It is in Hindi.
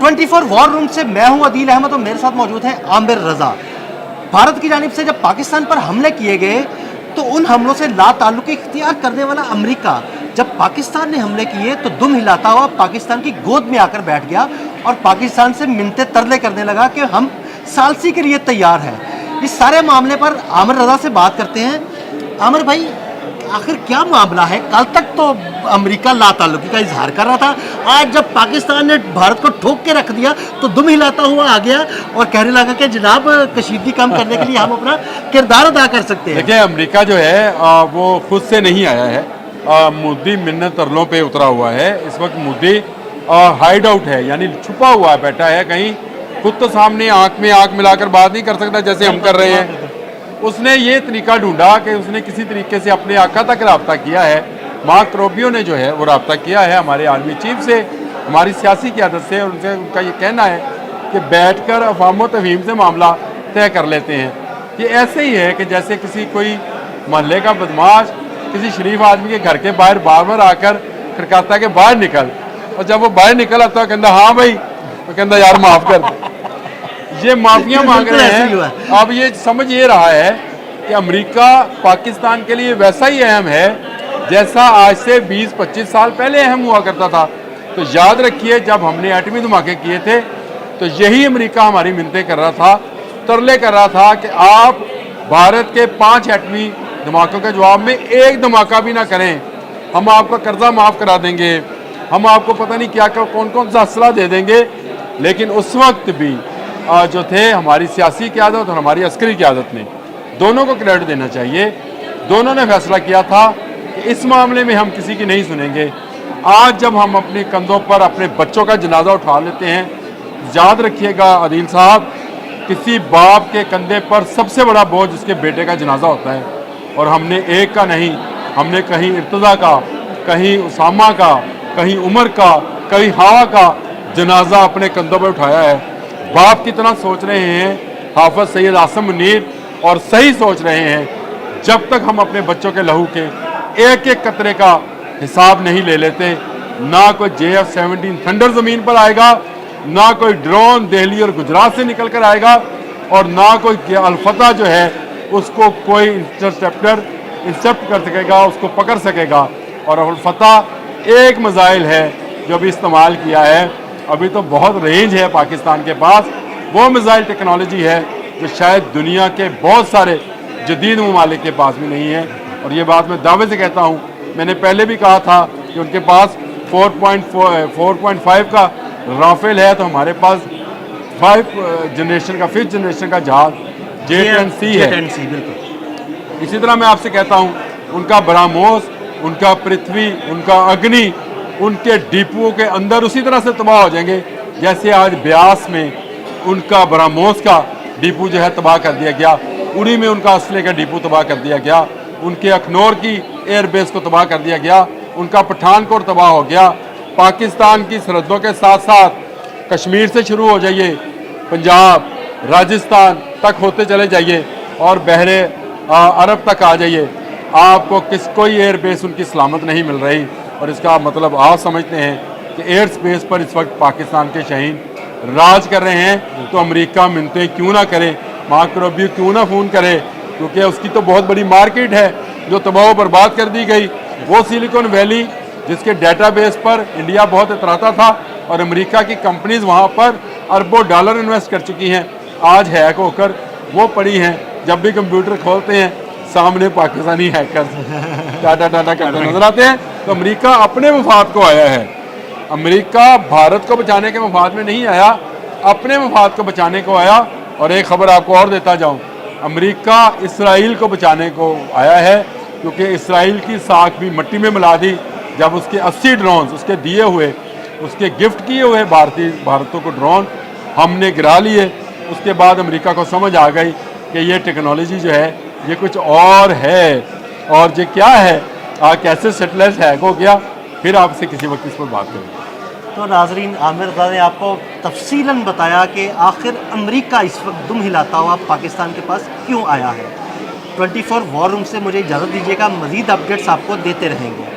24 वॉर रूम से मैं हूं अदील अहमद और मेरे साथ मौजूद है आमिर रजा। भारत की जानिब से जब पाकिस्तान पर हमले किए गए तो उन हमलों से ला ताल्लुकी इख्तियार करने वाला अमेरिका जब पाकिस्तान ने हमले किए तो दुम हिलाता हुआ पाकिस्तान की गोद में आकर बैठ गया और पाकिस्तान से मिन्नतें तरले करने लगा कि हम सालसी के लिए तैयार हैं। इस सारे मामले पर आमिर रजा से बात करते हैं। आमिर भाई, आखिर क्या मामला है? कल तक तो अमेरिका ला ताल्लुकी का इजहार कर रहा था, आज जब पाकिस्तान ने भारत को ठोक के रख दिया तो दुम हिलाता हुआ आ गया और कहने लगा कि जनाब कशीदगी कम करने के लिए हम अपना किरदार अदा कर सकते हैं। देखिए, अमेरिका जो है वो खुद से नहीं आया है, मोदी मिन्नत तरलों पे उतरा हुआ है। इस वक्त मोदी हाइड आउट है, यानी छुपा हुआ बैठा है कहीं। खुद तो सामने आंख में आंख मिलाकर बात नहीं कर सकता जैसे हम कर रहे हैं। उसने ये तरीका ढूंढा कि उसने किसी तरीके से अपने आका तक रब्ता किया है। मार्क रूबियो ने जो है वो रब्ता किया है हमारे आर्मी चीफ से, हमारी सियासी क़यादत से, और उनसे उनका ये कहना है कि बैठकर अफवाम तफहीम से मामला तय कर लेते हैं। ये ऐसे ही है कि जैसे किसी कोई मोहल्ले का बदमाश किसी शरीफ आदमी के घर के बाहर बार बार आकर खड़काता कि बाहर निकल, और जब वो बाहर निकल आता है कहता हाँ भाई, तो कहता यार माफ़ कर। ये माफिया मांग रहे हैं। अब ये समझ ये रहा है कि अमेरिका पाकिस्तान के लिए वैसा ही अहम है जैसा आज से 20-25 साल पहले अहम हुआ करता था। तो याद रखिए, जब हमने एटमी धमाके किए थे तो यही अमेरिका हमारी मिन्नतें कर रहा था, तरले कर रहा था कि आप भारत के 5 एटमी धमाकों के जवाब में एक धमाका भी ना करें, हम आपका कर्जा माफ़ करा देंगे, हम आपको पता नहीं क्या कौन कौन सा असला दे देंगे। लेकिन उस वक्त भी जो थे हमारी सियासी क़यादत और हमारी अस्करी क़यादत ने, दोनों को क्रेडिट देना चाहिए। दोनों ने फैसला किया था कि इस मामले में हम किसी की नहीं सुनेंगे। आज जब हम अपने कंधों पर अपने बच्चों का जनाजा उठा लेते हैं, याद रखिएगा अदील साहब, किसी बाप के कंधे पर सबसे बड़ा बोझ उसके बेटे का जनाजा होता है। और हमने एक का नहीं, हमने कहीं इर्तज़ा का, कहीं उसामा का, कहीं उमर का, कहीं हवा का जनाजा अपने कंधों पर उठाया है। बाप की तरह सोच रहे हैं हाफिज सैयद आसिम मुनीर, और सही सोच रहे हैं। जब तक हम अपने बच्चों के लहू के एक एक कतरे का हिसाब नहीं ले लेते, ना कोई JF-17 थंडर ज़मीन पर आएगा, ना कोई ड्रोन दिल्ली और गुजरात से निकल कर आएगा, और ना कोई अल-फतह जो है उसको कोई इंटरसेप्ट कर सकेगा, उसको पकड़ सकेगा। और अल-फतह एक मिसाइल है जो अभी इस्तेमाल किया है, अभी तो बहुत रेंज है पाकिस्तान के पास। वो मिसाइल टेक्नोलॉजी है जो शायद दुनिया के बहुत सारे जदीद ममालिक के पास भी नहीं है। और ये बात मैं दावे से कहता हूँ, मैंने पहले भी कहा था कि उनके पास 4.5 का राफेल है, तो हमारे पास 5th जनरेशन का जहाज J-10C है। इसी तरह मैं आपसे कहता हूँ, उनका ब्रह्मोस, उनका पृथ्वी, उनका अग्नि, उनके डिपुओं के अंदर उसी तरह से तबाह हो जाएंगे जैसे आज ब्यास में उनका ब्रह्मोस का डिपू जो है तबाह कर दिया गया, उड़ी में उनका असले का डिपू तबाह कर दिया गया, उनके अखनौर की एयरबेस को तबाह कर दिया गया, उनका पठानकोट तबाह हो गया। पाकिस्तान की सरहदों के साथ साथ कश्मीर से शुरू हो जाइए, पंजाब, राजस्थान तक होते चले जाइए और बहरे अरब तक आ जाइए, आपको कोई एयरबेस उनकी सलामत नहीं मिल रही। और इसका मतलब आप समझते हैं कि एयर स्पेस पर इस वक्त पाकिस्तान के शहीन राज कर रहे हैं। तो अमेरिका मिन्नतें क्यों ना करे, मार्क रूबियो क्यों ना फ़ोन करे, क्योंकि उसकी तो बहुत बड़ी मार्केट है जो तबाह बर्बाद कर दी गई। वो सिलिकॉन वैली जिसके डेटाबेस पर इंडिया बहुत इतराता था, और अमेरिका की कंपनीज वहाँ पर अरबों डॉलर इन्वेस्ट कर चुकी हैं, आज हैक होकर वो पड़ी हैं। जब भी कंप्यूटर खोलते हैं सामने पाकिस्तानी हैकर्स टाटा करते नजर आते हैं। तो अमेरिका अपने मफाद को आया है। अमेरिका भारत को बचाने के मफाद में नहीं आया, अपने मफाद को बचाने को आया। और एक खबर आपको और देता जाऊं, अमेरिका इसराइल को बचाने को आया है, क्योंकि इसराइल की साख भी मिट्टी में मिला दी जब उसके 80 ड्रोन उसके दिए हुए, उसके गिफ्ट किए हुए भारतों को ड्रोन हमने गिरा लिए। उसके बाद अमेरिका को समझ आ गई कि ये टेक्नोलॉजी जो है ये कुछ और है, और ये क्या है, कैसे सेटेलाइट हैक हो गया। फिर आपसे किसी वक्त इस पर बात करेंगे। तो नाजरीन, आमिर रजा ने आपको तफसीलन बताया कि आखिर अमेरिका इस वक्त दुम हिलाता हुआ पाकिस्तान के पास क्यों आया है। 24 वॉर रूम से मुझे इजाज़त दीजिएगा, मज़ीद अपडेट्स आपको देते रहेंगे।